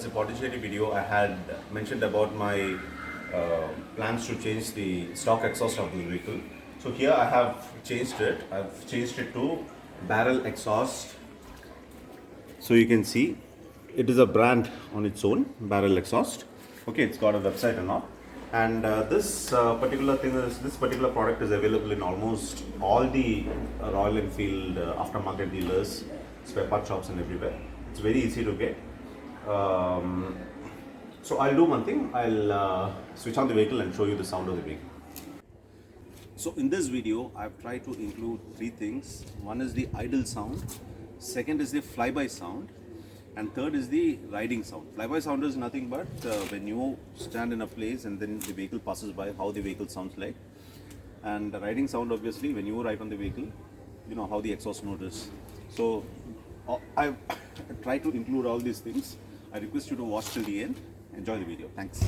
that's a Pondicherry video, I had mentioned about my plans to change the stock exhaust of the vehicle. So here I have changed it. I've changed it to barrel exhaust. So you can see it is a brand on its own, barrel exhaust. Okay, it's got a website and all. And this particular product is available in almost all the Royal Enfield aftermarket dealers, spare part shops, and everywhere. It's very easy to get. So I'll do one thing. I'll switch on the vehicle and show you the sound of the vehicle. So in this video, I've tried to include three things. One is the idle sound, second is the flyby sound, and third is the riding sound. Flyby sound is nothing but when you stand in a place and then the vehicle passes by, how the vehicle sounds like. And the riding sound, obviously, when you ride on the vehicle, you know how the exhaust note is. So I've tried to include all these things. I request you to watch till the end. Enjoy the video. Thanks.